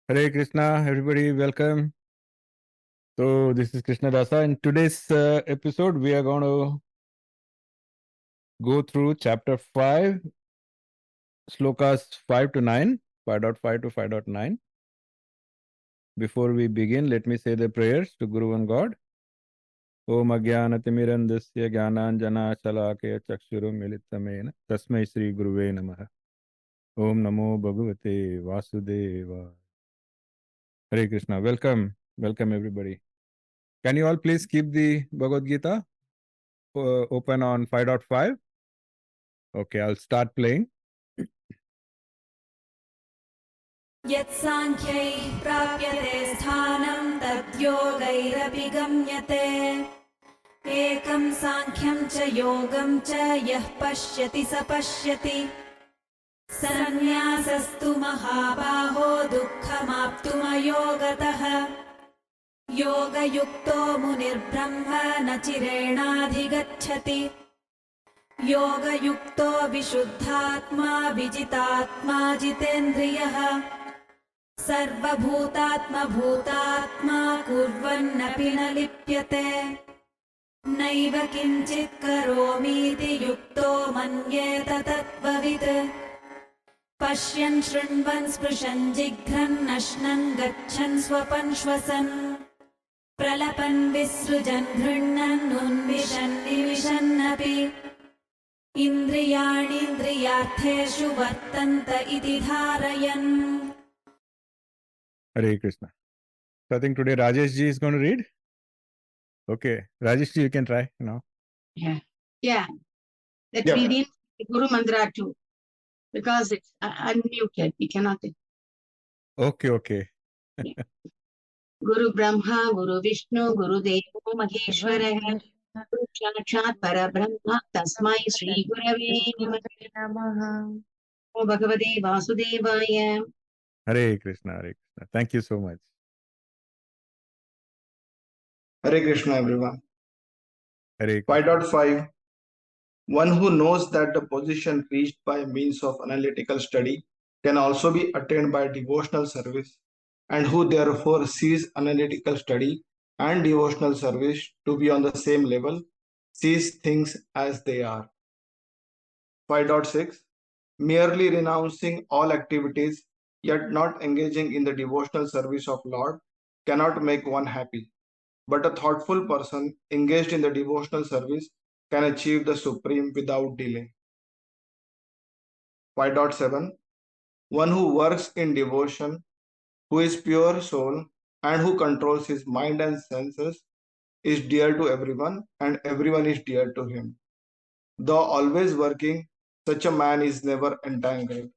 Hare Krishna, everybody, welcome. So, this is Krishna Dasa. In today's episode, we are going to go through chapter 5, Shlokas 5 to 9, 5.5 to 5.9. Before we begin, let me say the prayers to Guru and God. Om Agyanatimirandasya Gyananjana Shalakaya Chakshuru Militamena Tasmai Sri Guruve Namaha. Om Namo Bhagavate Vasudeva. Hare Krishna. Welcome. Welcome, everybody. Can you all please keep the Bhagavad Gita open on 5.5? Okay, I'll start playing. यत्साङ्ख्यैः प्राप्यते स्थानं तद्योगैरपि गम्यते एकं साङ्ख्यं च योगं च यः पश्यति स पश्यति सन्न्यासस्तु महाबाहो दुःखमाप्तुमयोगतः योगयुक्तो मुनिर्ब्रह्म न चिरेणाधिगच्छति योगयुक्तो विशुद्धात्मा विजितात्मा जितेन्द्रियः सर्वभूतात्मभूतात्मा कुर्वन्नपि न लिप्यते नैव किञ्चित् करोमीति युक्तो मन्येत तत्त्ववित् पश्यन् शृण्वन् स्पृशन् जिघ्रन् नश्नन् गच्छन् स्वपन् श्वसन् प्रलपन् विसृजन् गृह्णन् उन्मिषन् निमिषन्नपि इन्द्रियाणीन्द्रियार्थेषु वर्तन्त इति धारयन्. Hare Krishna. So I think today Rajesh ji is going to read. Okay, Rajesh ji, you can try now. Yeah. Let me read the Guru Mantra too, because it's unmuted. We cannot. Okay. Guru Brahma, Guru Vishnu, Guru Devo Maheshwara, Guru Sakshat Parabrahma, Tasmai Sri Gurave Namaha. O Bhagavate Vasudevaya. Hare Krishna. Thank you so much. Hare Krishna, everyone. Hare Krishna. 5.5 One who knows that the position reached by means of analytical study can also be attained by devotional service, and who therefore sees analytical study and devotional service to be on the same level, sees things as they are. 5.6 Merely renouncing all activities yet not engaging in the devotional service of Lord cannot make one happy. But a thoughtful person engaged in the devotional service can achieve the supreme without delay. 5.7 One who works in devotion, who is pure soul, and who controls his mind and senses is dear to everyone, and everyone is dear to him. Though always working, such a man is never entangled.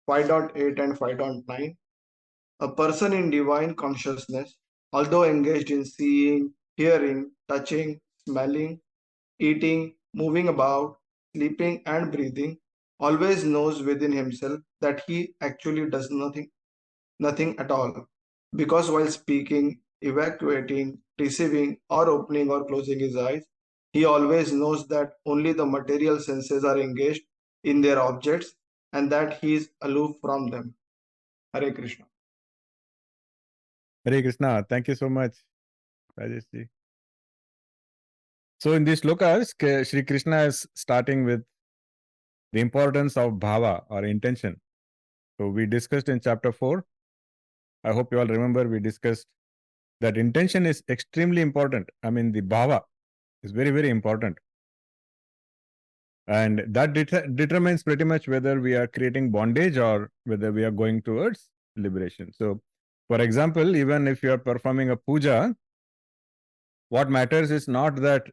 5.8 and 5.9 A person in divine consciousness, although engaged in seeing, hearing, touching, smelling, eating, moving about, sleeping, and breathing, always knows within himself that he actually does nothing at all. Because while speaking, evacuating, receiving, or opening or closing his eyes, he always knows that only the material senses are engaged in their objects and that he is aloof from them. Hare Krishna. Hare Krishna. Thank you so much, Rajesh ji. So in these slokas, Shri Krishna is starting with the importance of bhava or intention. So we discussed in chapter 4. I hope you all remember we discussed that intention is extremely important. I mean, the bhava is very, very important. And that determines pretty much whether we are creating bondage or whether we are going towards liberation. So, for example, even if you are performing a puja, what matters is not that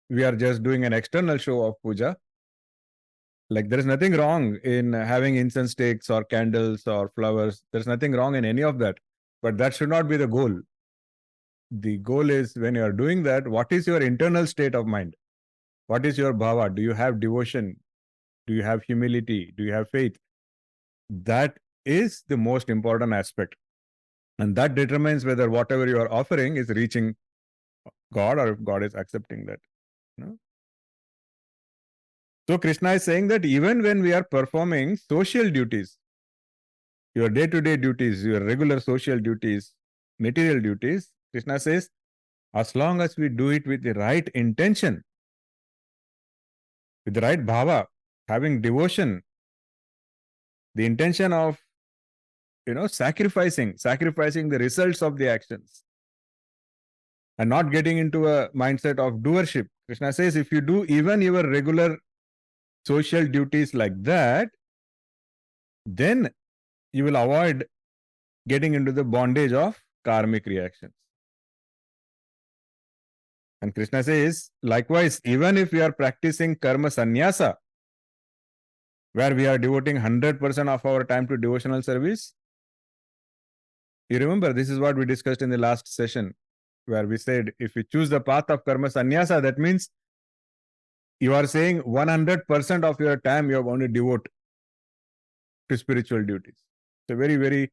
we are just doing an external show of puja. Like, there is nothing wrong in having incense sticks or candles or flowers. There's nothing wrong in any of that. But that should not be the goal. The goal is, when you are doing that, what is your internal state of mind? What is your bhava? Do you have devotion? Do you have humility? Do you have faith? That is the most important aspect. And that determines whether whatever you are offering is reaching God or if God is accepting that. So Krishna is saying that even when we are performing social duties, your day-to-day duties, your regular social duties, material duties, Krishna says, as long as we do it with the right intention, with the right bhava, having devotion, the intention of, sacrificing the results of the actions and not getting into a mindset of doership. Krishna says, if you do even your regular social duties like that, then you will avoid getting into the bondage of karmic reactions. And Krishna says, likewise, even if we are practicing karma sanyasa, where we are devoting 100% of our time to devotional service, you remember, this is what we discussed in the last session, where we said, if you choose the path of karma sanyasa, that means you are saying 100% of your time you are going to devote to spiritual duties. It's a very, very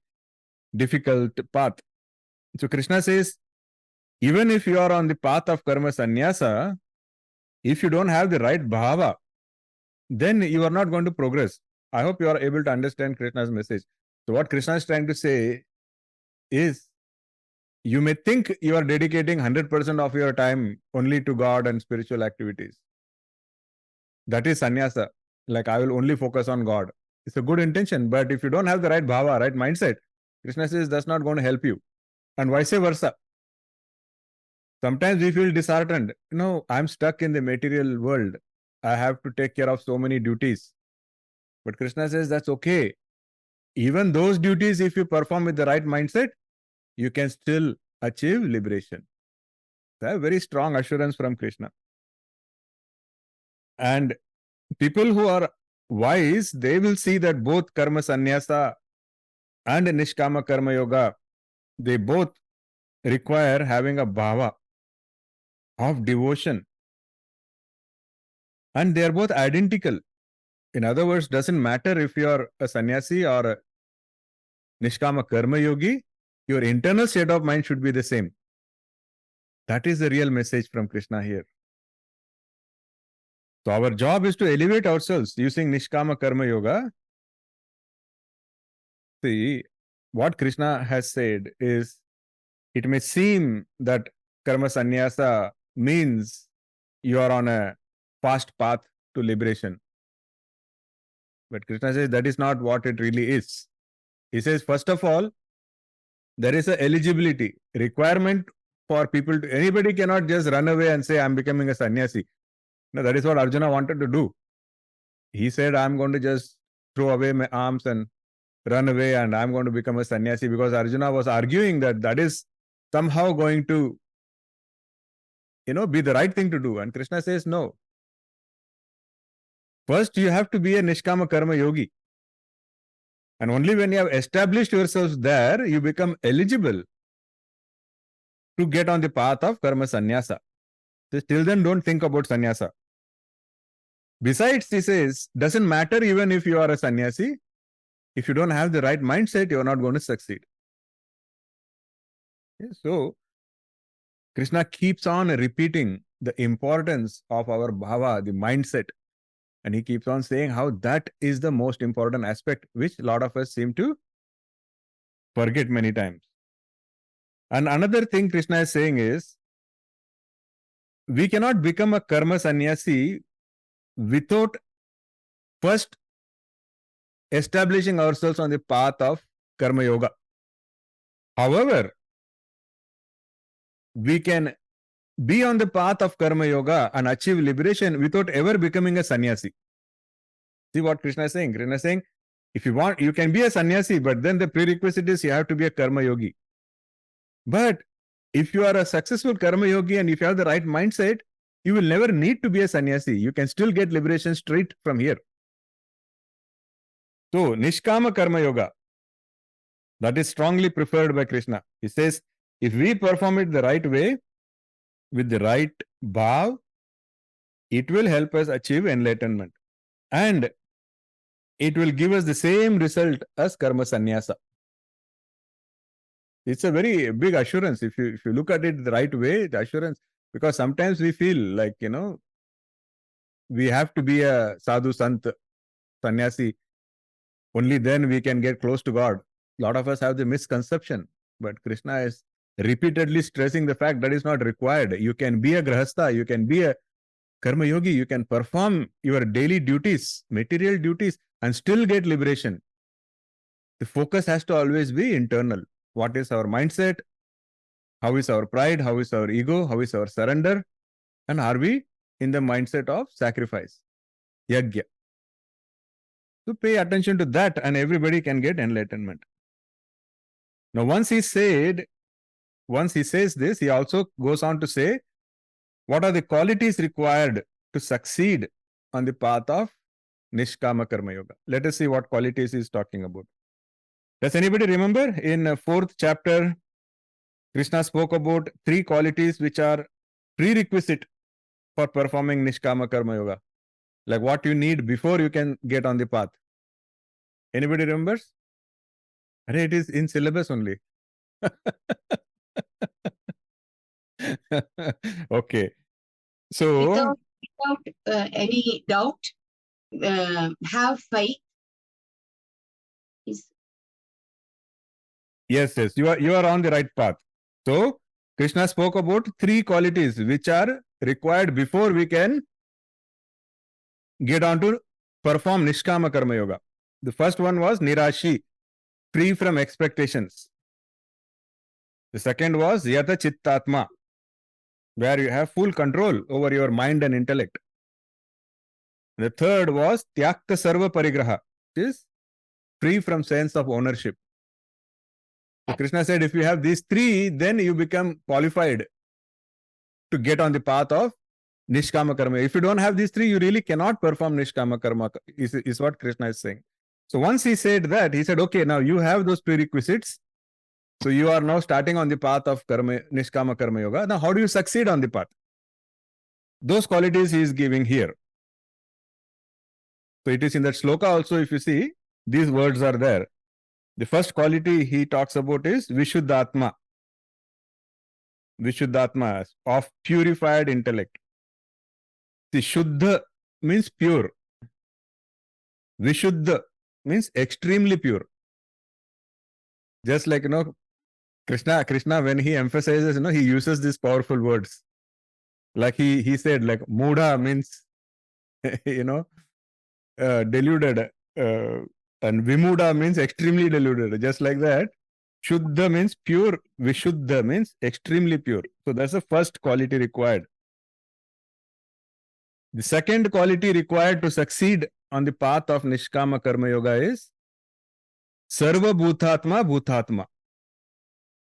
difficult path. So Krishna says, even if you are on the path of karma sanyasa, if you don't have the right bhava, then you are not going to progress. I hope you are able to understand Krishna's message. So what Krishna is trying to say is, you may think you are dedicating 100% of your time only to God and spiritual activities. That is sanyasa. Like, I will only focus on God. It's a good intention, but if you don't have the right bhava, right mindset, Krishna says that's not going to help you. And vice versa. Sometimes we feel disheartened. I'm stuck in the material world. I have to take care of so many duties. But Krishna says that's okay. Even those duties, if you perform with the right mindset, you can still achieve liberation. That's a very strong assurance from Krishna. And people who are wise, they will see that both karma sanyasa and nishkama karma yoga, they both require having a bhava of devotion. And they are both identical. In other words, doesn't matter if you are a sannyasi or a nishkama karma yogi, your internal state of mind should be the same. That is the real message from Krishna here. So our job is to elevate ourselves using nishkama karma yoga. See, what Krishna has said is, it may seem that karma sanyasa means you are on a fast path to liberation. But Krishna says that is not what it really is. He says, first of all, there is a eligibility requirement for people to, anybody cannot just run away and say, I'm becoming a sannyasi. No, that is what Arjuna wanted to do. He said, I'm going to just throw away my arms and run away and I'm going to become a sannyasi, because Arjuna was arguing that that is somehow going to, be the right thing to do. And Krishna says, no. First, you have to be a nishkama karma yogi. And only when you have established yourselves there, you become eligible to get on the path of karma sanyasa. So till then, don't think about sanyasa. Besides, he says, doesn't matter even if you are a sannyasi, if you don't have the right mindset, you are not going to succeed. So, Krishna keeps on repeating the importance of our bhava, the mindset. And he keeps on saying how that is the most important aspect, which a lot of us seem to forget many times. And another thing Krishna is saying is, we cannot become a karma sannyasi without first establishing ourselves on the path of karma yoga. However, we can be on the path of karma yoga and achieve liberation without ever becoming a sannyasi. See what Krishna is saying? Krishna is saying, if you want, you can be a sannyasi, but then the prerequisite is you have to be a karma yogi. But if you are a successful karma yogi and if you have the right mindset, you will never need to be a sannyasi. You can still get liberation straight from here. So, nishkama karma yoga, that is strongly preferred by Krishna. He says, if we perform it the right way, with the right bhav, it will help us achieve enlightenment. And it will give us the same result as karma sanyasa. It's a very big assurance. If you look at it the right way, the assurance, because sometimes we feel like, we have to be a sadhu, sant, sannyasi. Only then we can get close to God. A lot of us have the misconception, but Krishna is repeatedly stressing the fact that is not required. You can be a grahastha, you can be a karma yogi, you can perform your daily duties, material duties, and still get liberation. The focus has to always be internal. What is our mindset? How is our pride? How is our ego? How is our surrender? And are we in the mindset of sacrifice? Yajna. So pay attention to that and everybody can get enlightenment. Now, once he says this, he also goes on to say, what are the qualities required to succeed on the path of nishkama karma yoga? Let us see what qualities he is talking about. Does anybody remember in 4th chapter, Krishna spoke about 3 qualities which are prerequisite for performing nishkama karma yoga, like what you need before you can get on the path. Anybody remembers? It is in syllabus only. Okay. So without any doubt, have faith. Yes, you are on the right path. So Krishna spoke about 3 qualities which are required before we can get on to perform nishkama karma yoga. The first one was nirashi, free from expectations. The second was yata chittatma, where you have full control over your mind and intellect. The third was tyakta sarva parigraha, which is free from sense of ownership. So Krishna said, if you have these 3, then you become qualified to get on the path of nishkama karma. If you don't have these 3, you really cannot perform nishkama karma, is what Krishna is saying. So once he said that, he said, okay, now you have those prerequisites. So you are now starting on the path of nishkama karma yoga. Now how do you succeed on the path? Those qualities he is giving here. So it is in that shloka also, if you see, these words are there. The first quality he talks about is Vishuddhatma. Vishuddhatma, of purified intellect. The Shuddha means pure. Vishuddha means extremely pure. Just like, Krishna, when he emphasizes, he uses these powerful words. Like he said, like, Mudha means, deluded. And Vimuda means extremely deluded. Just like that, Shuddha means pure, Vishuddha means extremely pure. So that's the first quality required. The second quality required to succeed on the path of nishkama karma yoga is Sarva Bhutatma Bhutatma.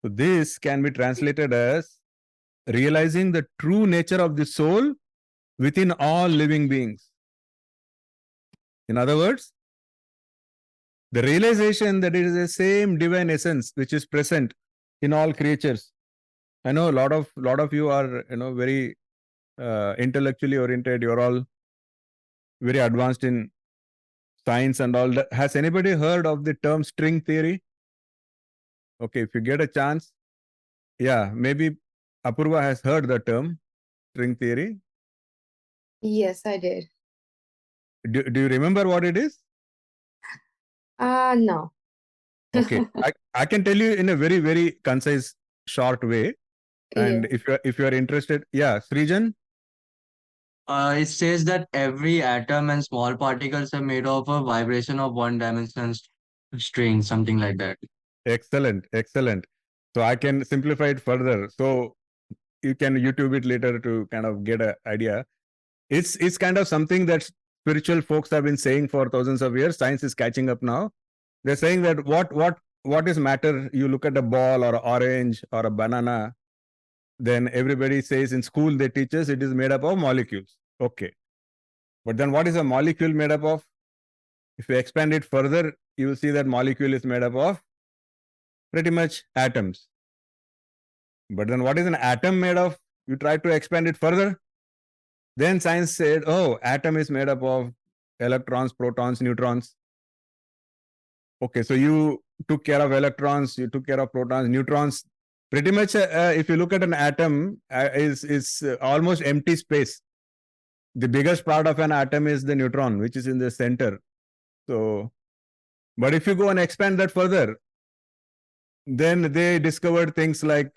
So this can be translated as realizing the true nature of the soul within all living beings. In other words, the realization that it is the same divine essence which is present in all creatures. I know a lot of you are very intellectually oriented. You're all very advanced in science and all that. Has anybody heard of the term string theory? Okay, if you get a chance, maybe Apurva has heard the term string theory. Yes, I did. Do you remember what it is? No. Okay, I can tell you in a very, very concise, short way. And if you are interested, Srijan? It says that every atom and small particles are made of a vibration of one-dimensional string, something like that. Excellent. So I can simplify it further. So you can YouTube it later to kind of get an idea. It's kind of something that spiritual folks have been saying for thousands of years. Science is catching up now. They're saying that what is matter? You look at a ball or an orange or a banana, then everybody says in school they teach us it is made up of molecules. Okay. But then what is a molecule made up of? If you expand it further, you will see that molecule is made up of pretty much atoms. But then what is an atom made of? You try to expand it further. Then science said, atom is made up of electrons, protons, neutrons. Okay, so you took care of electrons, you took care of protons, neutrons. Pretty much, if you look at an atom, is almost empty space. The biggest part of an atom is the neutron, which is in the center. So, but if you go and expand that further, Then they discovered things like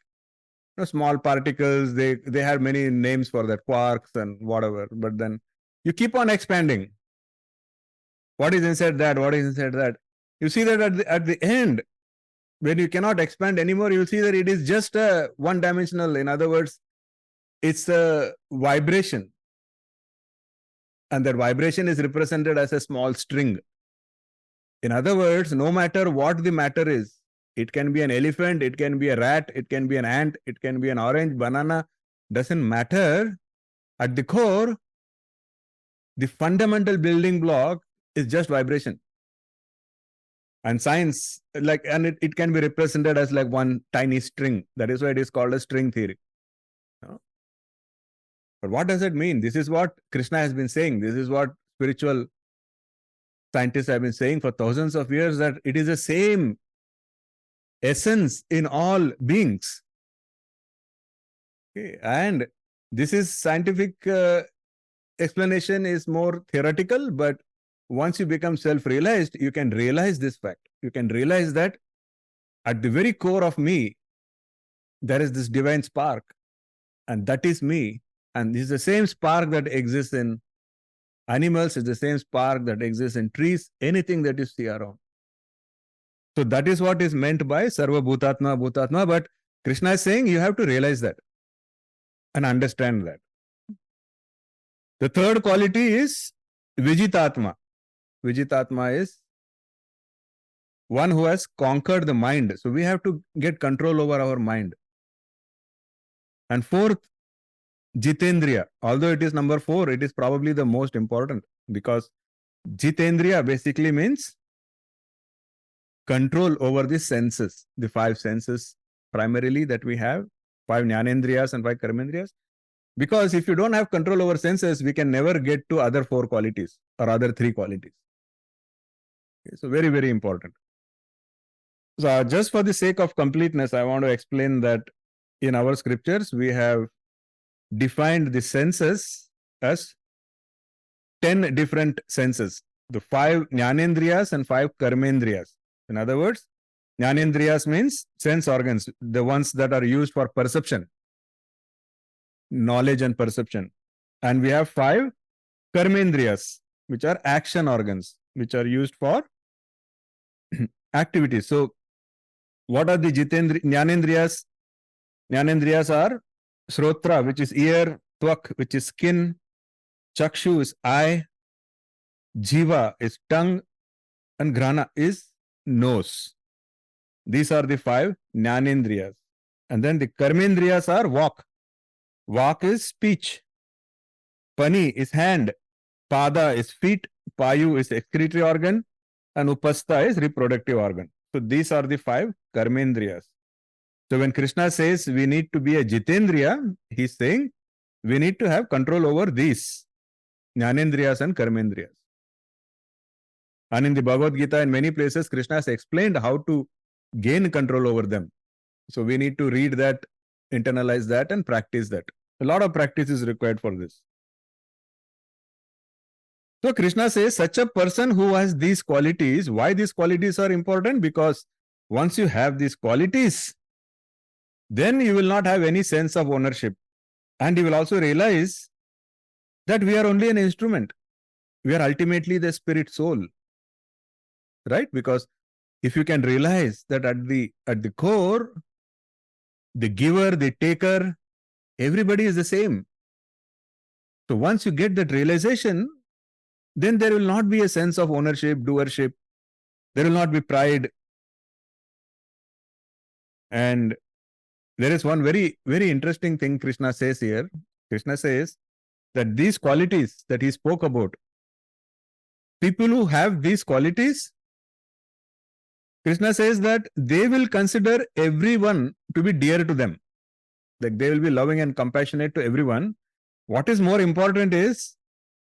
small particles. They had many names for that, quarks and whatever. But then you keep on expanding. What is inside that? What is inside that? You see that at the end, when you cannot expand anymore, you'll see that it is just a one-dimensional. In other words, it's a vibration. And that vibration is represented as a small string. In other words, no matter what the matter is, it can be an elephant, it can be a rat, it can be an ant, it can be an orange, banana, doesn't matter. At the core, the fundamental building block is just vibration. And science, and it can be represented as like one tiny string. That is why it is called a string theory. But what does it mean? This is what Krishna has been saying. This is what spiritual scientists have been saying for thousands of years, that it is the same essence in all beings. Okay. And this is scientific explanation is more theoretical, but once you become self-realized, you can realize this fact. You can realize that at the very core of me, there is this divine spark, and that is me. And this is the same spark that exists in animals, is the same spark that exists in trees, anything that you see around. So that is what is meant by Sarva Bhutatma, Bhutatma. But Krishna is saying you have to realize that and understand that. The third quality is Vijitatma. Vijitatma is one who has conquered the mind. So we have to get control over our mind. And fourth, Jitendriya. Although it is number 4, it is probably the most important, because Jitendriya basically means control over the senses, the 5 senses primarily that we have, 5 jnanendriyas and 5 karmendriyas. Because if you don't have control over senses, we can never get to other 4 qualities or other 3 qualities. Okay, so very, very important. So just for the sake of completeness, I want to explain that in our scriptures, we have defined the senses as 10 different senses. The 5 jnanendriyas and 5 karmendriyas. In other words, jnanendriyas means sense organs, the ones that are used for perception, knowledge and perception. And we have 5 karmendriyas, which are action organs, which are used for activities. So, what are the jnanendriyas? Jnanendriyas are Shrotra, which is ear, Tvak, which is skin, Chakshu is eye, Jiva is tongue, and Grana is nose. These are the 5 jnanendriyas. And then the karmendriyas are walk. Walk is speech. Pani is hand. Pada is feet. Payu is excretory organ. And Upastha is reproductive organ. So these are the 5 karmendriyas. So when Krishna says we need to be a Jitendriya, he's saying we need to have control over these jnanendriyas and karmendriyas. And in the Bhagavad Gita, in many places, Krishna has explained how to gain control over them. So we need to read that, internalize that, and practice that. A lot of practice is required for this. So Krishna says such a person who has these qualities, why these qualities are important? Because once you have these qualities, then you will not have any sense of ownership. And you will also realize that we are only an instrument. We are ultimately the spirit soul. Right? Because if you can realize that at the core, the giver, the taker, everybody is the same. So once you get that realization, then there will not be a sense of ownership, doership. There will not be pride. And there is one very, very interesting thing Krishna says here. Krishna says that these qualities that he spoke about, people who have these qualities, Krishna says that they will consider everyone to be dear to them. Like they will be loving and compassionate to everyone. What is more important is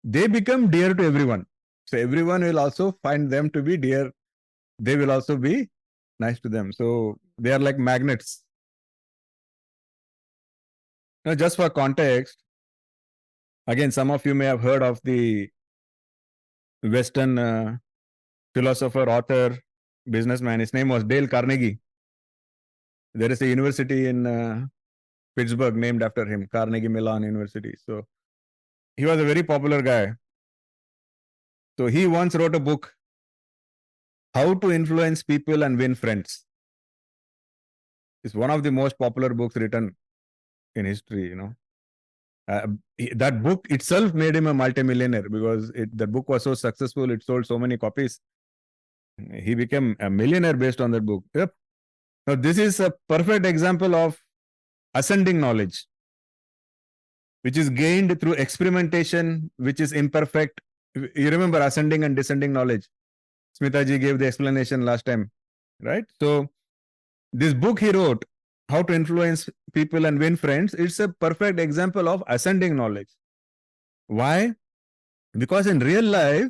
they become dear to everyone. So everyone will also find them to be dear. They will also be nice to them. So they are like magnets. Now, just for context, again, some of you may have heard of the Western philosopher, author, businessman. His name was Dale Carnegie. There is a university in Pittsburgh named after him, Carnegie Mellon University. So he was a very popular guy. So he once wrote a book, How to Influence People and Win Friends. It's one of the most popular books written in history, that book itself made him a multimillionaire because that book was so successful. It sold so many copies. He became a millionaire based on that book. Yep. Now, this is a perfect example of ascending knowledge, which is gained through experimentation, which is imperfect. You remember ascending and descending knowledge. Smitaji gave the explanation last time, right? So, this book he wrote, How to Influence People and Win Friends, it's a perfect example of ascending knowledge. Why? Because in real life,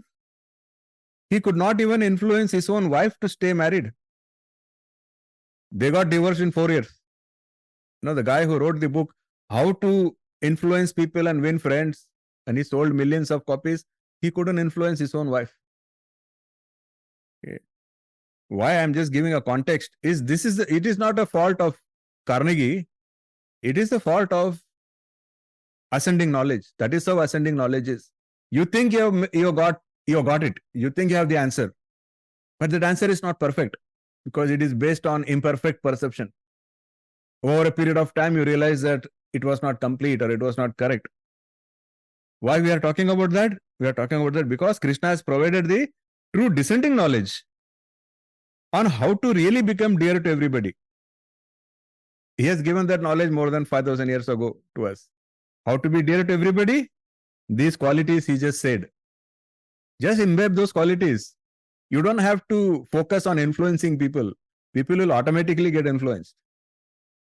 he could not even influence his own wife to stay married. They got divorced in 4 years. The guy who wrote the book, How to Influence People and Win Friends, and he sold millions of copies, he couldn't influence his own wife. Okay. Why I'm just giving a context is it is not a fault of Carnegie. It is the fault of ascending knowledge. That is how ascending knowledge is. You think you got it. You think you have the answer. But that answer is not perfect because it is based on imperfect perception. Over a period of time, you realize that it was not complete or it was not correct. Why we are talking about that? We are talking about that because Krishna has provided the true descending knowledge on how to really become dear to everybody. He has given that knowledge more than 5,000 years ago to us. How to be dear to everybody? These qualities he just said. Just imbibe those qualities. You don't have to focus on influencing people. People will automatically get influenced.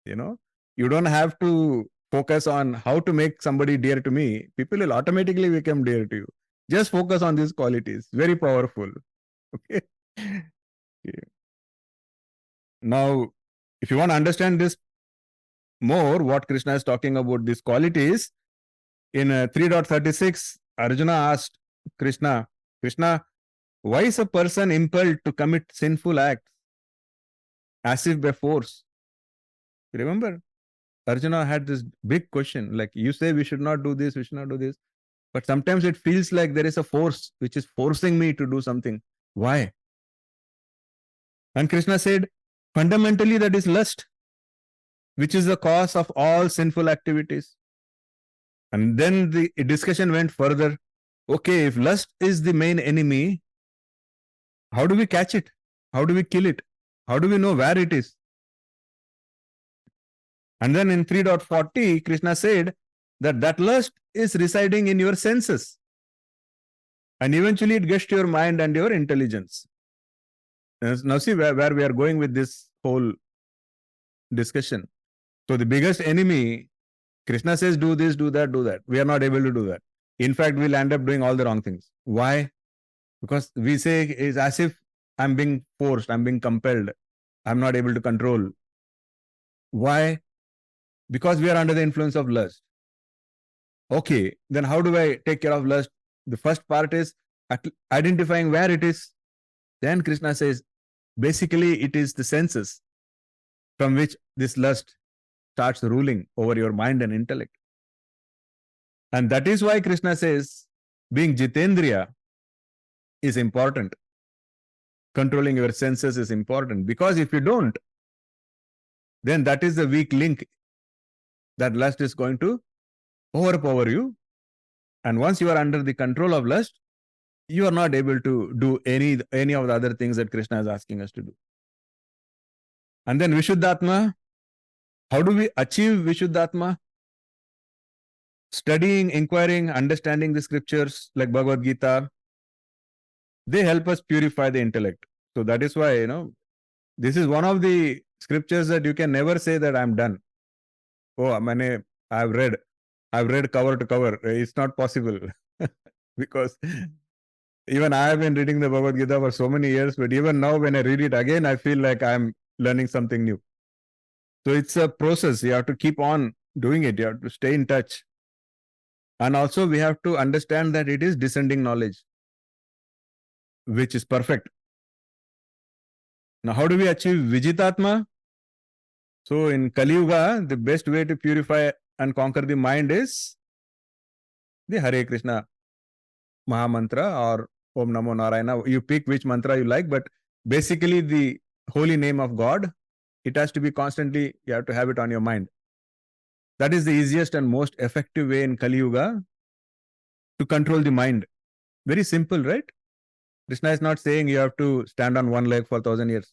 You don't have to focus on how to make somebody dear to me. People will automatically become dear to you. Just focus on these qualities. Very powerful. Okay. Now, if you want to understand this more, what Krishna is talking about, these qualities, in 3.36, Arjuna asked Krishna, why is a person impelled to commit sinful acts as if by force? Remember, Arjuna had this big question, like you say we should not do this, we should not do this. But sometimes it feels like there is a force which is forcing me to do something. Why? And Krishna said, fundamentally that is lust, which is the cause of all sinful activities. And then the discussion went further. Okay, if lust is the main enemy, how do we catch it? How do we kill it? How do we know where it is? And then in 3.40, Krishna said that lust is residing in your senses. And eventually it gets to your mind and your intelligence. Now see where we are going with this whole discussion. So the biggest enemy, Krishna says do this, do that, do that. We are not able to do that. In fact, we'll end up doing all the wrong things. Why? Because we say it's as if I'm being forced, I'm being compelled. I'm not able to control. Why? Because we are under the influence of lust. Okay, then how do I take care of lust? The first part is identifying where it is. Then Krishna says, basically it is the senses from which this lust starts ruling over your mind and intellect. And that is why Krishna says being Jitendriya is important. Controlling your senses is important. Because if you don't, then that is the weak link that lust is going to overpower you. And once you are under the control of lust, you are not able to do any of the other things that Krishna is asking us to do. And then Vishuddhatma. How do we achieve Vishuddhatma? Studying, inquiring, understanding the scriptures like Bhagavad Gita, they help us purify the intellect. So that is why, this is one of the scriptures that you can never say that I'm done. Oh, I've read cover to cover. It's not possible. Because even I have been reading the Bhagavad Gita for so many years, but even now when I read it again, I feel like I'm learning something new. So it's a process. You have to keep on doing it. You have to stay in touch. And also we have to understand that it is descending knowledge, which is perfect. Now, how do we achieve Vijitatma? So in Kali Yuga, the best way to purify and conquer the mind is the Hare Krishna Maha Mantra or Om Namo Narayana. You pick which mantra you like, but basically the holy name of God, it has to be constantly, you have to have it on your mind. That is the easiest and most effective way in Kali Yuga to control the mind. Very simple, right? Krishna is not saying you have to stand on one leg for 1,000 years.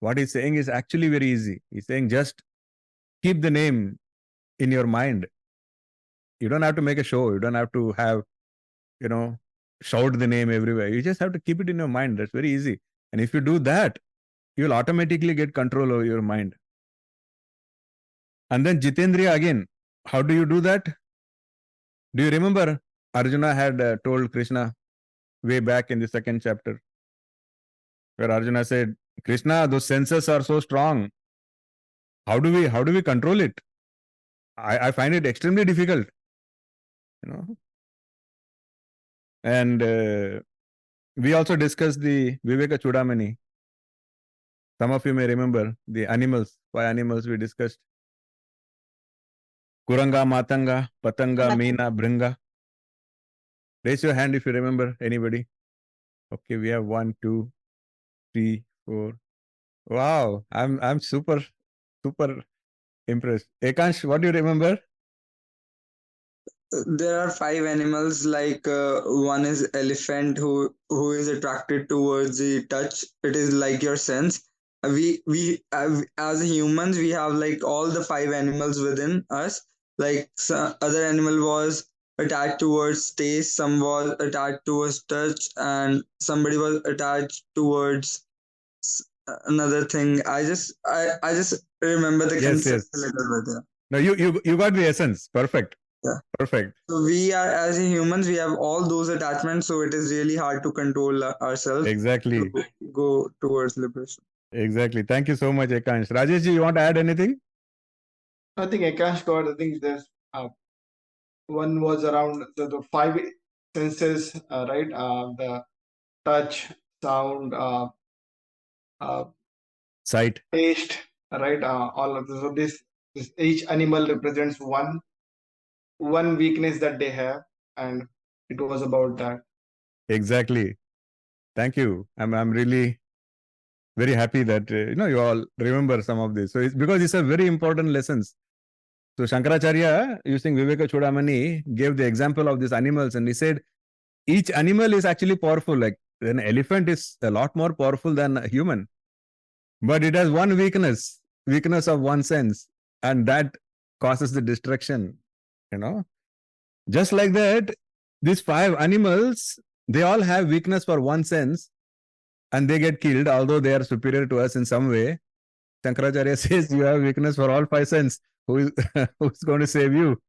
What he's saying is actually very easy. He's saying just keep the name in your mind. You don't have to make a show. You don't have to have, shout the name everywhere. You just have to keep it in your mind. That's very easy. And if you do that, you'll automatically get control over your mind. And then Jitendriya again. How do you do that? Do you remember Arjuna had told Krishna way back in the second chapter, where Arjuna said, Krishna, those senses are so strong. How do we control it? I find it extremely difficult. And we also discussed the Viveka Chudamani. Some of you may remember the animals. Why animals we discussed? Kuranga, Matanga, Patanga, Meena, Bringa. Raise your hand if you remember anybody. Okay, we have 1, 2, 3, 4. Wow, I'm super impressed. Ekansh, what do you remember? There are 5 animals, like one is elephant who is attracted towards the touch. It is like your sense. We as humans, we have like all the 5 animals within us. Like some other animal was attached towards taste, some was attached towards touch, and somebody was attached towards another thing. I just remember the concept a little bit. No, you got the essence. Perfect. Yeah. Perfect. So we are, as humans, we have all those attachments, so it is really hard to control ourselves. Exactly. To go towards liberation. Exactly. Thank you so much, Ekansh. Rajesh, you want to add anything? I think Ekansh got, I think there's one was around the 5 senses, right? The touch, sound, sight, taste, right? All of this. So this each animal represents one weakness that they have, and it was about that. Exactly. Thank you. I'm really very happy that you all remember some of this. So it's because it's a very important lessons. So Shankaracharya, using Viveka Chudamani, gave the example of these animals, and he said each animal is actually powerful. Like an elephant is a lot more powerful than a human, but it has one weakness of one sense, and that causes the destruction. Just like that, these 5 animals, they all have weakness for one sense, and they get killed, although they are superior to us in some way. Shankaracharya says you have weakness for all 5 senses. Who's going to save you?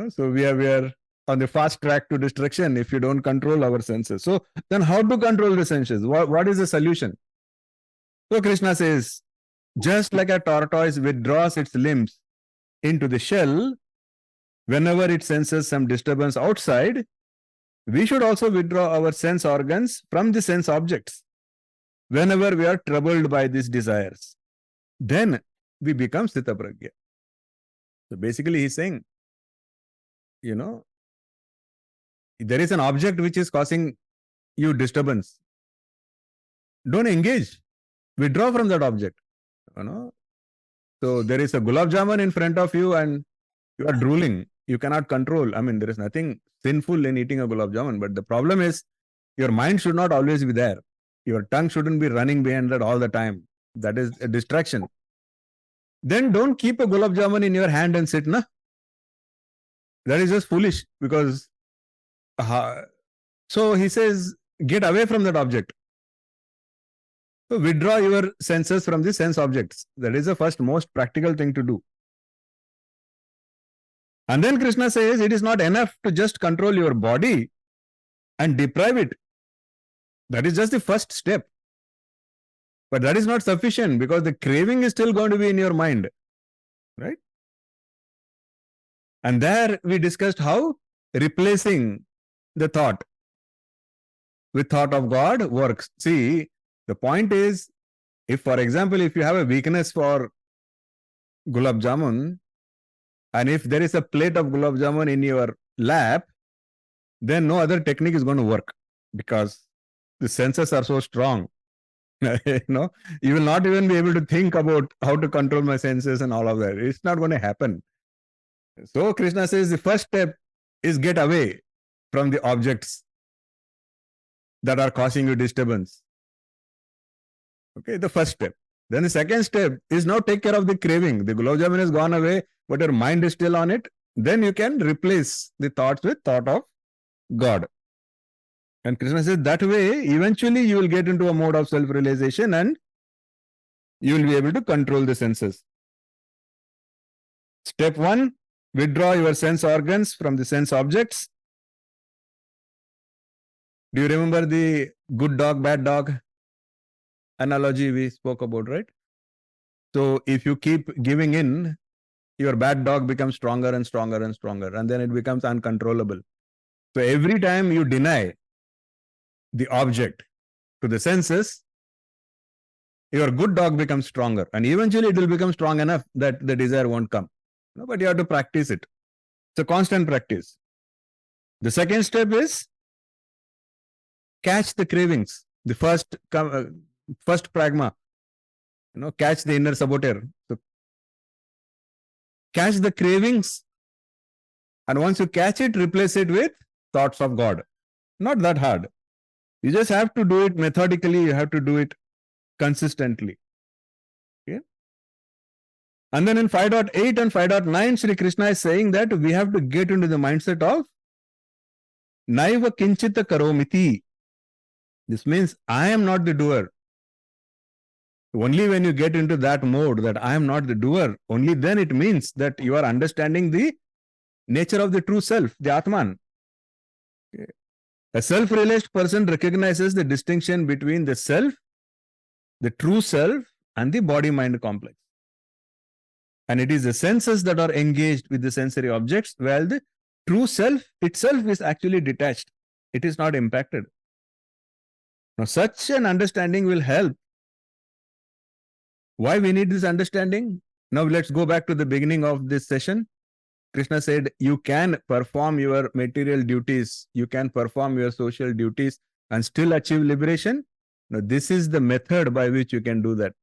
So we are on the fast track to destruction if you don't control our senses. So then how to control the senses? What is the solution? So Krishna says, just like a tortoise withdraws its limbs into the shell whenever it senses some disturbance outside, we should also withdraw our sense organs from the sense objects whenever we are troubled by these desires. Then we become Sthita Prajna. So basically he's saying, there is an object which is causing you disturbance. Don't engage. Withdraw from that object. So there is a gulab jamun in front of you and you are drooling. You cannot control. I mean, there is nothing sinful in eating a gulab jamun, but the problem is your mind should not always be there. Your tongue shouldn't be running behind that all the time. That is a distraction. Then don't keep a gulab jamun in your hand and sit, na? That is just foolish because so he says, get away from that object. So withdraw your senses from the sense objects. That is the first most practical thing to do. And then Krishna says it is not enough to just control your body and deprive it. That is just the first step. But that is not sufficient because the craving is still going to be in your mind. Right? And there we discussed how replacing the thought with thought of God works. See, the point is If, for example, if you have a weakness for gulab jamun, and if there is a plate of gulab jamun in your lap, then no other technique is going to work, because the senses are so strong. You will not even be able to think about how to control my senses and all of that. It's not going to happen. So Krishna says the first step is get away from the objects that are causing you disturbance. Okay, the first step. Then the second step is now take care of the craving. The gulab jamun has gone away, but your mind is still on it. Then you can replace the thoughts with thought of God. And Krishna says that way, eventually you will get into a mode of self-realization and you will be able to control the senses. Step 1, withdraw your sense organs from the sense objects. Do you remember the good dog, bad dog analogy we spoke about, right? So if you keep giving in, your bad dog becomes stronger and stronger and stronger, and then it becomes uncontrollable. So every time you deny the object to the senses, your good dog becomes stronger, and eventually it will become strong enough that the desire won't come. But you have to practice it. It's a constant practice. The second step is catch the cravings. The first pragma, catch the inner saboteur. So catch the cravings, and once you catch it, replace it with thoughts of God. Not that hard. You just have to do it methodically. You have to do it consistently. Okay? And then in 5.8 and 5.9, Sri Krishna is saying that we have to get into the mindset of naiva kinchita karomiti. This means I am not the doer. Only when you get into that mode that I am not the doer, only then it means that you are understanding the nature of the true self, the Atman. Okay. A self-realized person recognizes the distinction between the self, the true self, and the body-mind complex. And it is the senses that are engaged with the sensory objects, while the true self itself is actually detached. It is not impacted. Now, such an understanding will help. Why we need this understanding? Now, let's go back to the beginning of this session. Krishna said, you can perform your material duties, you can perform your social duties and still achieve liberation. Now, this is the method by which you can do that.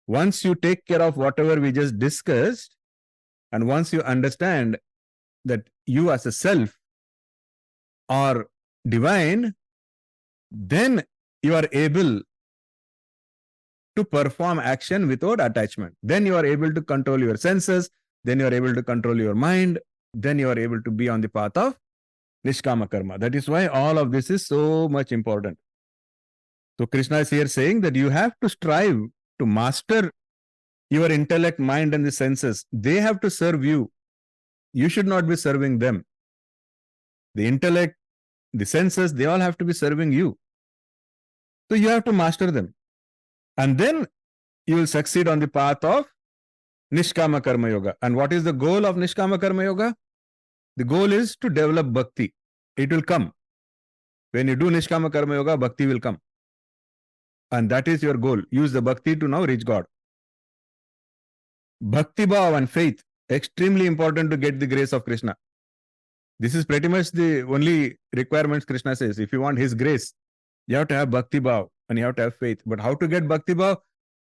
Once you take care of whatever we just discussed, and once you understand that you as a self are divine, then you are able to perform action without attachment. Then you are able to control your senses. Then you are able to control your mind. Then you are able to be on the path of nishkama karma. That is why all of this is so much important. So Krishna is here saying that you have to strive to master your intellect, mind, and the senses. They have to serve you. You should not be serving them. The intellect, the senses, they all have to be serving you. So you have to master them. And then you will succeed on the path of nishkama karma yoga. And what is the goal of nishkama karma yoga? The goal is to develop bhakti. It will come. When you do nishkama karma yoga, bhakti will come. And that is your goal. Use the bhakti to now reach God. Bhakti bhav and faith, extremely important to get the grace of Krishna. This is pretty much the only requirements Krishna says. If you want his grace, you have to have bhakti bhav and you have to have faith. But how to get bhakti bhav?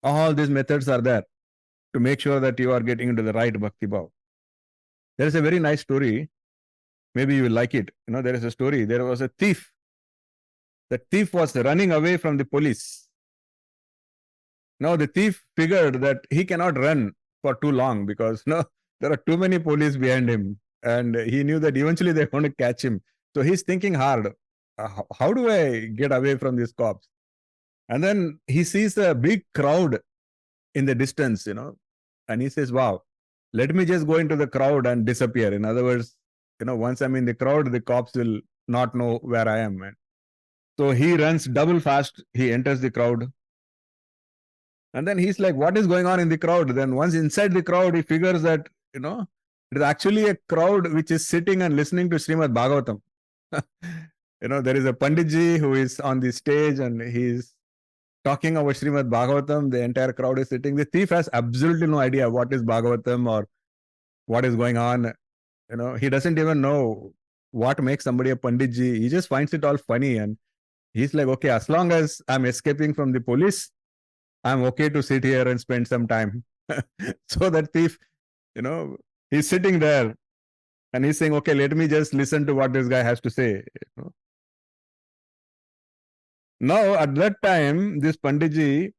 All these methods are there to make sure that you are getting into the right bhakti bhav. There is a very nice story. Maybe you will like it. There is a story. There was a thief. The thief was running away from the police. Now the thief figured that he cannot run for too long because there are too many police behind him. And he knew that eventually they're going to catch him. So he's thinking hard. How do I get away from these cops? And then he sees a big crowd in the distance, and he says, wow, let me just go into the crowd and disappear. In other words, once I'm in the crowd, the cops will not know where I am. Man. So he runs double fast. He enters the crowd. And then he's like, what is going on in the crowd? Then once inside the crowd, he figures that, it is actually a crowd which is sitting and listening to Srimad Bhagavatam. There is a Panditji who is on the stage and he's talking about Srimad Bhagavatam. The entire crowd is sitting. The thief has absolutely no idea what is Bhagavatam or what is going on. He doesn't even know what makes somebody a panditji. He just finds it all funny, and he's like, okay, as long as I'm escaping from the police, I'm okay to sit here and spend some time. So that thief, he's sitting there and he's saying, okay, let me just listen to what this guy has to say. Now, at that time, this Panditji,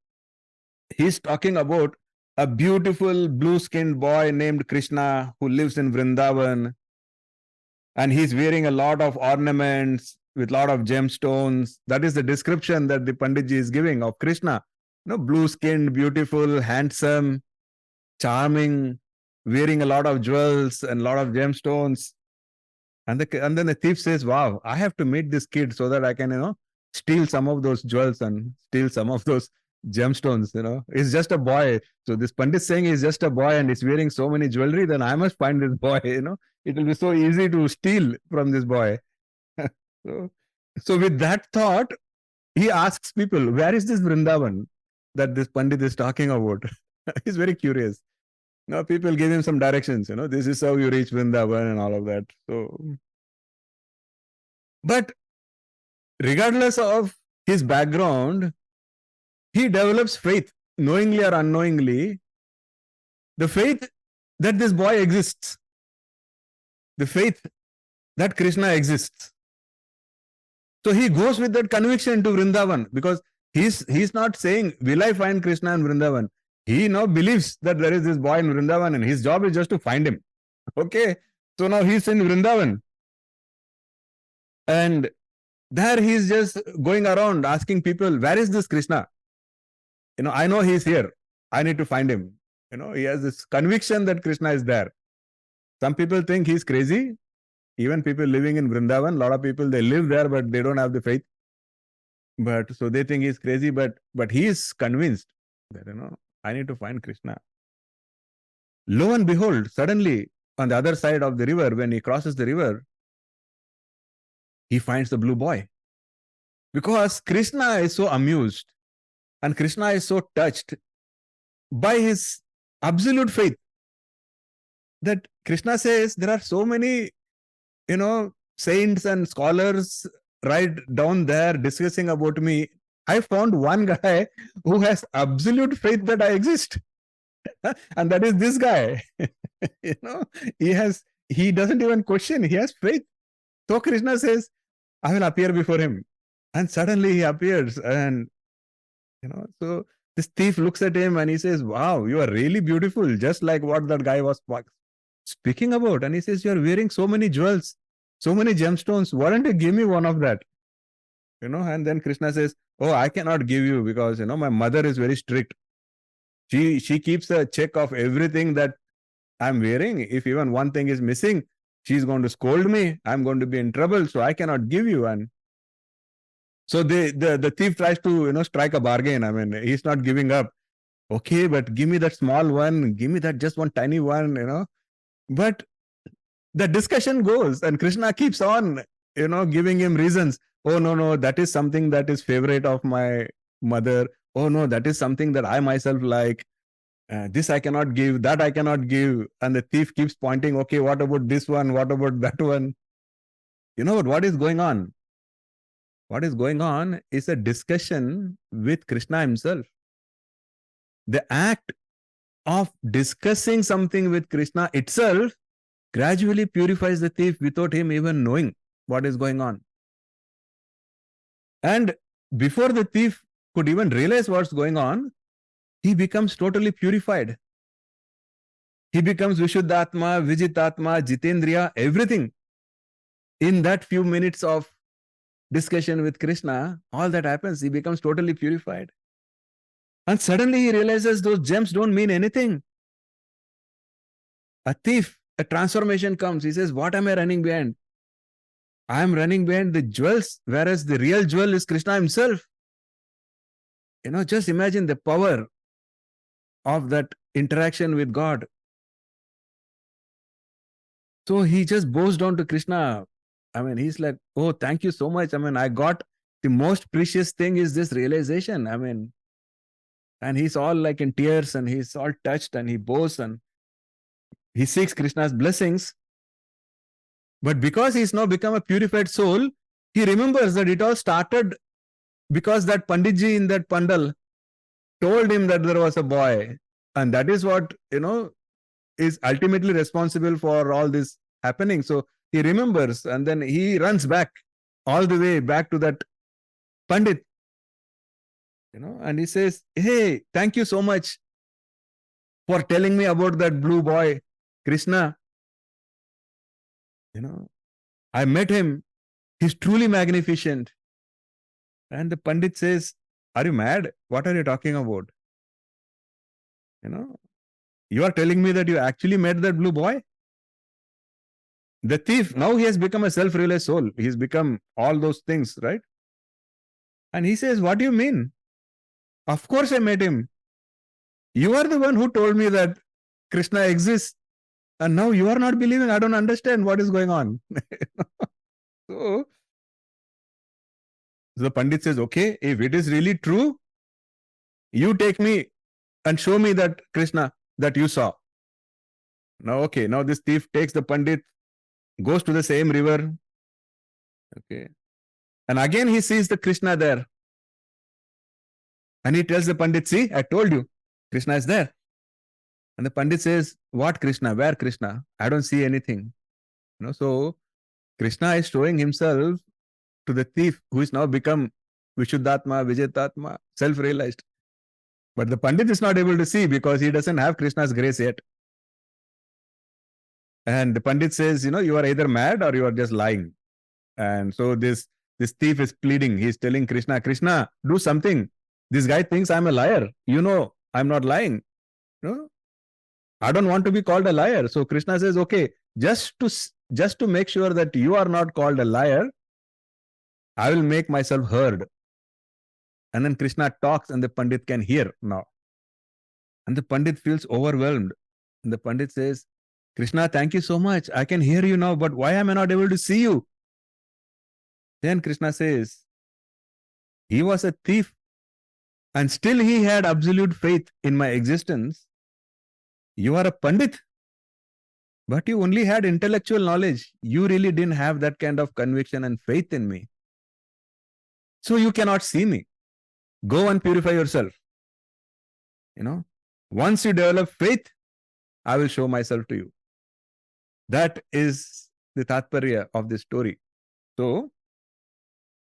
he's talking about a beautiful blue-skinned boy named Krishna who lives in Vrindavan, and he's wearing a lot of ornaments with a lot of gemstones. That is the description that the Panditji is giving of Krishna. Blue-skinned, beautiful, handsome, charming, wearing a lot of jewels and a lot of gemstones. And then the thief says, wow, I have to meet this kid so that I can, steal some of those jewels and steal some of those gemstones. He's just a boy. So this Pandit is saying he's just a boy and he's wearing so many jewelry, then I must find this boy. It will be so easy to steal from this boy. So with that thought, he asks people, where is this Vrindavan that this Pandit is talking about? He's very curious. People give him some directions, this is how you reach Vrindavan and all of that. But regardless of his background, he develops faith, knowingly or unknowingly, the faith that this boy exists, the faith that Krishna exists. So he goes with that conviction to Vrindavan, because he's not saying, will I find Krishna in Vrindavan? He now believes that there is this boy in Vrindavan and his job is just to find him. Okay, so now he's in Vrindavan. And there he's just going around asking people, where is this Krishna? I know he's here. I need to find him. He has this conviction that Krishna is there. Some people think he's crazy. Even people living in Vrindavan, a lot of people, they live there, but they don't have the faith. But so they think he's crazy, but he is convinced that, I need to find Krishna. Lo and behold, suddenly on the other side of the river, when he crosses the river, he finds the blue boy. Because Krishna is so amused and Krishna is so touched by his absolute faith that Krishna says, there are so many, saints and scholars right down there discussing about me. I found one guy who has absolute faith that I exist. And that is this guy. He doesn't even question, he has faith. So Krishna says, I will appear before him. And suddenly he appears. And, so this thief looks at him and he says, wow, you are really beautiful. Just like what that guy was speaking about. And he says, you are wearing so many jewels, so many gemstones. Why don't you give me one of that? And then Krishna says, oh, I cannot give you because, my mother is very strict. She keeps a check of everything that I'm wearing. If even one thing is missing, she's going to scold me. I'm going to be in trouble. So I cannot give you. And so the thief tries to, strike a bargain. I mean, he's not giving up. Okay, but give me that small one. Give me that just one tiny one, But the discussion goes and Krishna keeps on, giving him reasons. Oh, no, that is something that is favorite of my mother. Oh, no, that is something that I myself like. This I cannot give, that I cannot give. And the thief keeps pointing, okay, what about this one? What about that one? What is going on? What is going on is a discussion with Krishna himself. The act of discussing something with Krishna itself gradually purifies the thief without him even knowing what is going on. And before the thief could even realize what's going on, he becomes totally purified. He becomes Vishuddhatma, Vijitatma, Jitendriya, everything. In that few minutes of discussion with Krishna, all that happens, he becomes totally purified. And suddenly he realizes those gems don't mean anything. A thief, a transformation comes. He says, what am I running behind? I am running behind the jewels, whereas the real jewel is Krishna himself. Just imagine the power of that interaction with God. So he just bows down to Krishna. I mean, he's like, oh, thank you so much. I mean, I got the most precious thing is this realization. I mean, and he's all like in tears and he's all touched and he bows and he seeks Krishna's blessings. But because he's now become a purified soul, he remembers that it all started because that Panditji in that pandal told him that there was a boy. And that is what, is ultimately responsible for all this happening. So he remembers and then he runs back all the way back to that Pandit, and he says, hey, thank you so much for telling me about that blue boy, Krishna. I met him. He's truly magnificent. And the Pandit says, are you mad? What are you talking about? You are telling me that you actually met that blue boy? The thief, now he has become a self-realized soul. He's become all those things, right? And he says, what do you mean? Of course I met him. You are the one who told me that Krishna exists. And now you are not believing. I don't understand what is going on. So the Pandit says, okay, if it is really true, you take me and show me that Krishna that you saw. Now this thief takes the Pandit, goes to the same river. Okay. And again he sees the Krishna there. And he tells the Pandit, see, I told you, Krishna is there. And the Pandit says, what Krishna? Where Krishna? I don't see anything. So Krishna is showing himself to the thief who is now become Vishuddhatma, Vijayatatma, self-realized. But the Pandit is not able to see because he doesn't have Krishna's grace yet. And the Pandit says, you are either mad or you are just lying. And so this thief is pleading. He's telling Krishna, Krishna, do something. This guy thinks I'm a liar. I'm not lying. I don't want to be called a liar. So Krishna says, okay, just to make sure that you are not called a liar, I will make myself heard. And then Krishna talks and the Pandit can hear now. And the Pandit feels overwhelmed. And the Pandit says, Krishna, thank you so much. I can hear you now, but why am I not able to see you? Then Krishna says, he was a thief and still he had absolute faith in my existence. You are a Pandit, but you only had intellectual knowledge. You really didn't have that kind of conviction and faith in me. So you cannot see me. Go and purify yourself. Once you develop faith, I will show myself to you. That is the tatparya of this story. So,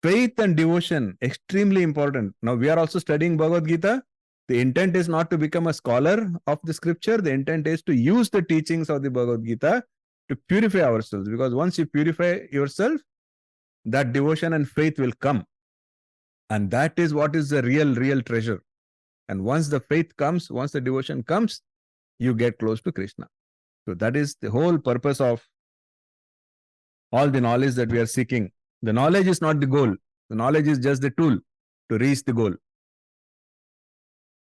faith and devotion, extremely important. Now, we are also studying Bhagavad Gita. The intent is not to become a scholar of the scripture. The intent is to use the teachings of the Bhagavad Gita to purify ourselves. Because once you purify yourself, that devotion and faith will come. And that is what is the real treasure. And once the faith comes, once the devotion comes, you get close to Krishna. So that is the whole purpose of all the knowledge that we are seeking. The knowledge is not the goal. The knowledge is just the tool to reach the goal.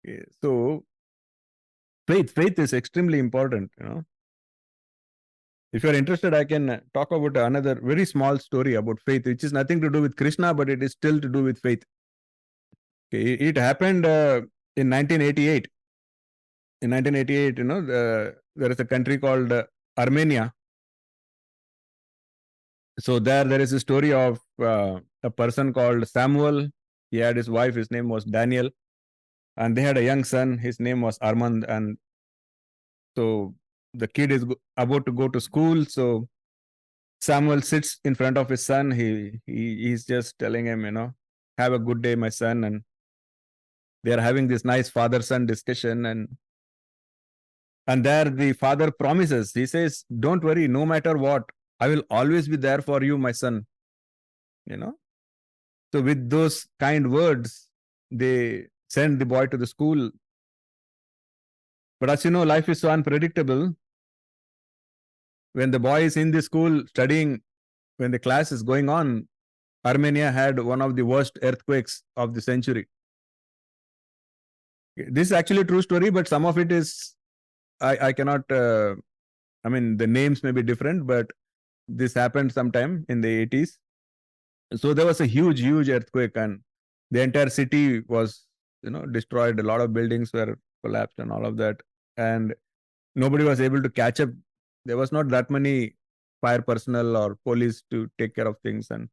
Okay. So faith is extremely important. If you are interested, I can talk about another very small story about faith, which is nothing to do with Krishna, but it is still to do with faith. Okay. It happened in 1988. In 1988, there is a country called Armenia. So there is a story of a person called Samuel. He had his wife, his name was Daniel. And they had a young son, his name was Armand. And so the kid is about to go to school. So Samuel sits in front of his son. He's just telling him, have a good day, my son. And they are having this nice father-son discussion. And there the father promises, he says, don't worry, no matter what, I will always be there for you, my son. So with those kind words, they send the boy to the school. But as you know, life is so unpredictable. When the boy is in the school studying, when the class is going on, Armenia had one of the worst earthquakes of the century. This is actually a true story, but some of it is, I cannot, the names may be different, but this happened sometime in the 80s. So there was a huge earthquake, and the entire city was, destroyed. A lot of buildings were collapsed and all of that, and nobody was able to catch up. There was not that many fire personnel or police to take care of things, and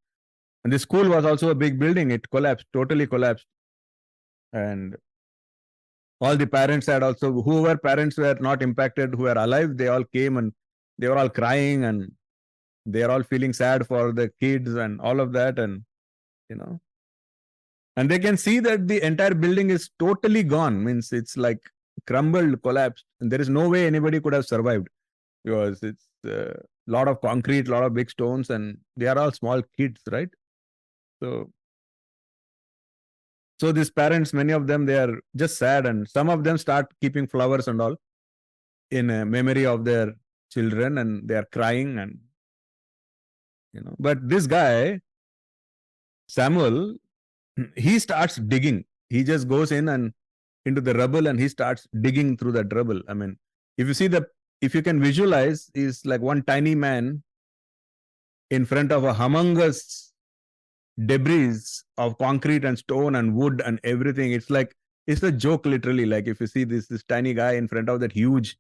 the school was also a big building. It collapsed, totally collapsed, and all the parents had also, whoever parents were not impacted, who were alive, they all came and they were all crying, and they are all feeling sad for the kids and all of that, and and they can see that the entire building is totally gone. Means it's like crumbled, collapsed, and there is no way anybody could have survived, because it's a lot of concrete, lot of big stones, and they are all small kids, right? So these parents, many of them, they are just sad, and some of them start keeping flowers and all in memory of their children, and they are crying, and but this guy Samuel, he starts digging. He just goes in and into the rubble, and he starts digging through that rubble. I mean, if you can visualize, he's like one tiny man in front of a humongous debris of concrete and stone and wood and everything. It's like, it's a joke, literally. Like if you see this tiny guy in front of that huge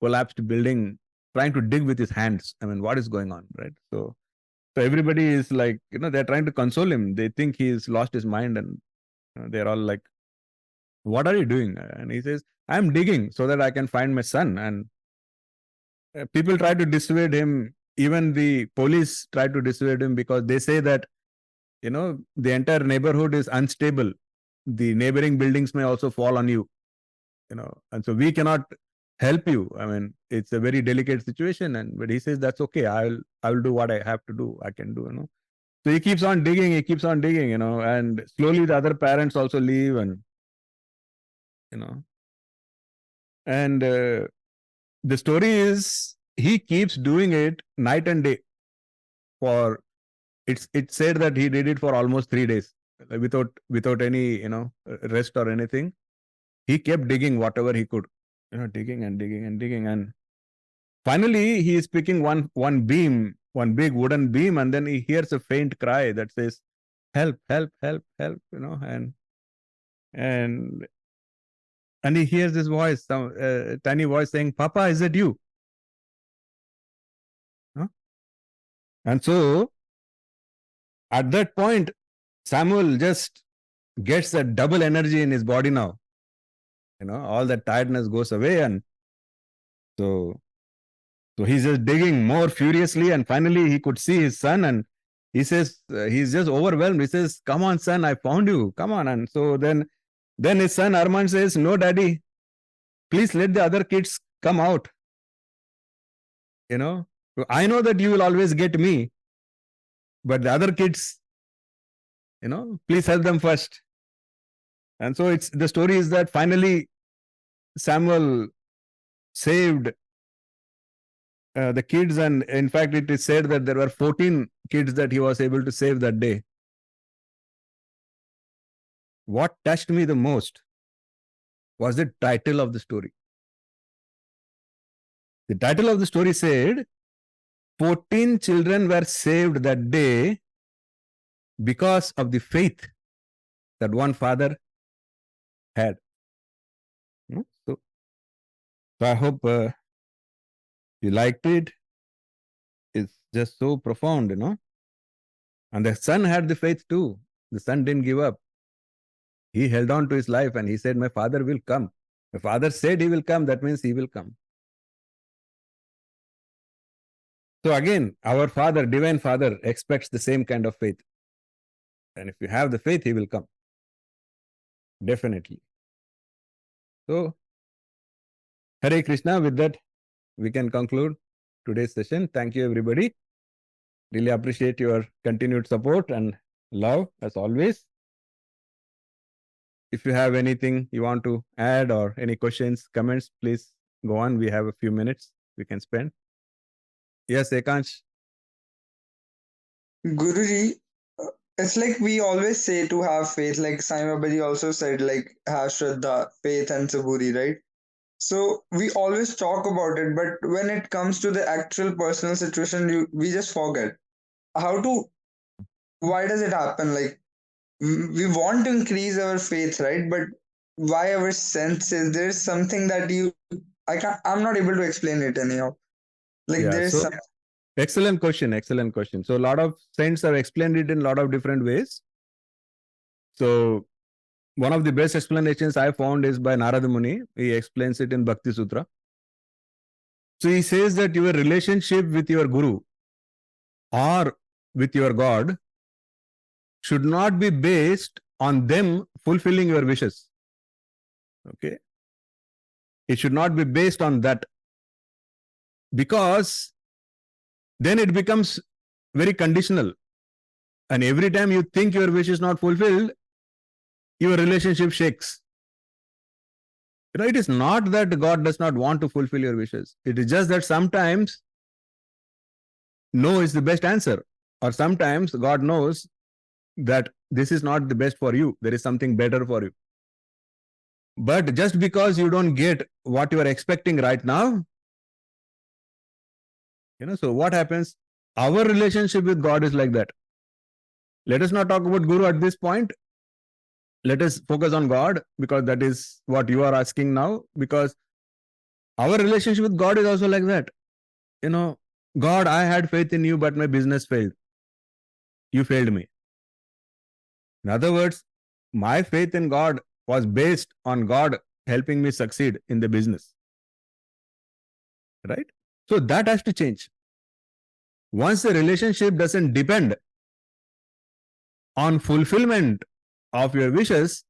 collapsed building trying to dig with his hands. I mean, what is going on, right? So everybody is like, they're trying to console him. They think he's lost his mind, and they're all like, what are you doing? And he says, I'm digging so that I can find my son. And people try to dissuade him. Even the police try to dissuade him, because they say that, the entire neighborhood is unstable. The neighboring buildings may also fall on you, and so we cannot help you. I mean, it's a very delicate situation. But he says, that's okay. I will do what I have to do. I can do, So he keeps on digging, and slowly the other parents also leave, and, and the story is, he keeps doing it night and day for, it said that he did it for almost 3 days without any, rest or anything. He kept digging whatever he could, digging and digging and digging. And finally, he is picking one beam, one big wooden beam, and then he hears a faint cry that says, help, help, help, help, and he hears this voice, some tiny voice saying, Papa, is it you? Huh? And so at that point, Samuel just gets that double energy in his body now. All that tiredness goes away, and so he's just digging more furiously, and finally he could see his son, and he says, he's just overwhelmed. He says, come on, son, I found you. Come on. And so then his son Armand says, no, daddy, please let the other kids come out. I know that you will always get me, but the other kids, please help them first. And so the story is that finally Samuel saved the kids, and in fact it is said that there were 14 kids that he was able to save that day. What touched me the most was the title of the story. The title of the story said, 14 children were saved that day because of the faith that one father had. So I hope you liked it. It's just so profound, And the son had the faith too. The son didn't give up. He held on to his life, and he said, my father will come. The father said he will come, that means he will come. So again, our Father, Divine Father, expects the same kind of faith. And if you have the faith, he will come. Definitely. So, Hare Krishna, with that, we can conclude today's session. Thank you, everybody. Really appreciate your continued support and love, as always. If you have anything you want to add or any questions, comments, please go on. We have a few minutes we can spend. Yes, Ekansh. Guruji, it's like we always say to have faith, like Sai Babaji also said, like have Shraddha, faith and Saburi, right? So we always talk about it, but when it comes to the actual personal situation, we just forget. why does it happen? Like we want to increase our faith, right? But why our senses? There's something that I'm not able to explain it anyhow. Like Yeah, there's so some. excellent question. So a lot of saints have explained it in a lot of different ways. So one of the best explanations I found is by Narada Muni. He explains it in Bhakti Sutra. So he says that your relationship with your guru or with your God should not be based on them fulfilling your wishes. Okay? It should not be based on that, because then it becomes very conditional. And every time you think your wish is not fulfilled, your relationship shakes. It is not that God does not want to fulfill your wishes. It is just that sometimes no is the best answer. Or sometimes God knows that this is not the best for you. There is something better for you. But just because you don't get what you are expecting right now, so what happens? Our relationship with God is like that. Let us not talk about Guru at this point. Let us focus on God, because that is what you are asking now. Because our relationship with God is also like that. God, I had faith in you, but my business failed. You failed me. In other words, my faith in God was based on God helping me succeed in the business. Right? So that has to change. Once the relationship doesn't depend on fulfillment of your wishes,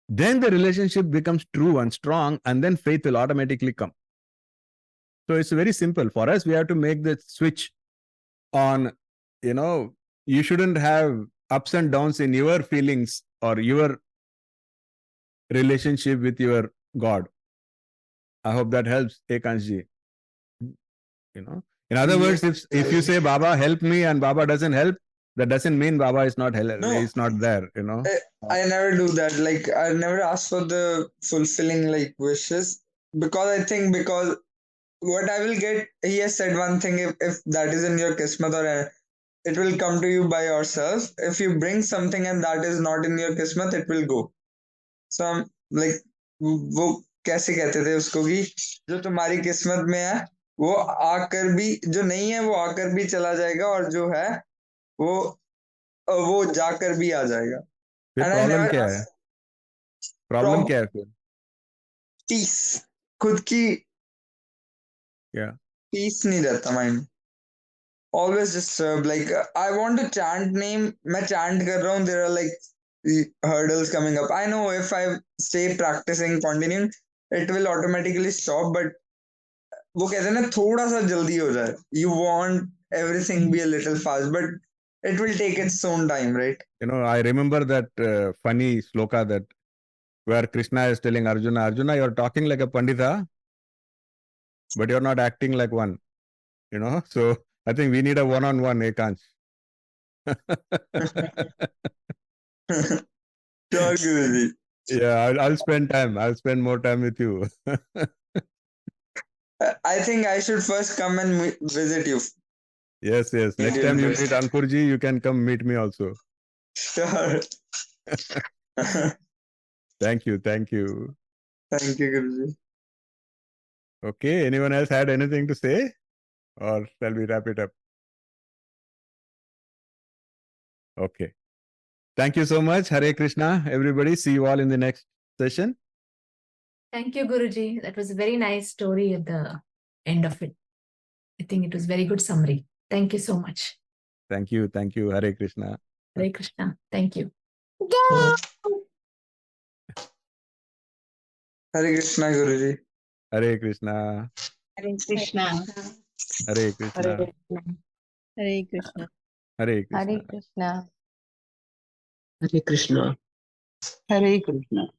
then the relationship becomes true and strong, and then faith will automatically come. So it's very simple. For us, we have to make the switch on, you shouldn't have ups and downs in your feelings or your relationship with your God. I hope that helps, Ekanshji. In other words, if you say, Baba, help me, and Baba doesn't help, that doesn't mean Baba is not is not there, I never do that. Like I never ask for the fulfilling like wishes, because I think because what I will get, he has said one thing, if that is in your kismet, or it will come to you by yourself. If you bring something and that is not in your kismet, it will go. So I'm like, वो कैसे कहते थे उसको कि जो तुम्हारी किस्मत में है वो आकर भी, जो नहीं है वो आकर भी चला जाएगा, और जो है वो जाकर भी आ जाएगा. फिर प्रॉब्लम क्या है? प्रॉब्लम क्या है फिर? पीस, खुद की पीस नहीं रहता mind. Always disturbed. Like I want to chant name, मैं chant कर रहा हूँ, there are like hurdles coming up. I know if I stay practicing, continuing, it will automatically stop. But वो कहते हैं ना थोड़ा सा जल्दी हो जाए. You want everything be a little fast, but it will take its own time, right? I remember that funny shloka that where Krishna is telling Arjuna, you're talking like a pandita, but you're not acting like one. So I think we need a one-on-one, Ekansh. Sure, Guruji. Yeah, I'll spend time. I'll spend more time with you. I think I should first come and visit you. Yes. Next time you meet Ankurji, you can come meet me also. Sure. Thank you. Thank you, Guruji. Okay, anyone else had anything to say? Or shall we wrap it up? Okay. Thank you so much. Hare Krishna, everybody. See you all in the next session. Thank you, Guruji. That was a very nice story at the end of it. I think it was very good summary. Thank you so much. Thank you. Hare Krishna. Hare Krishna. Thank you. Hare Krishna, Guruji. Hare Krishna. Hare Krishna. Hare Krishna. Hare Krishna. Hare Krishna. Hare Krishna. Hare Krishna. Hare Krishna.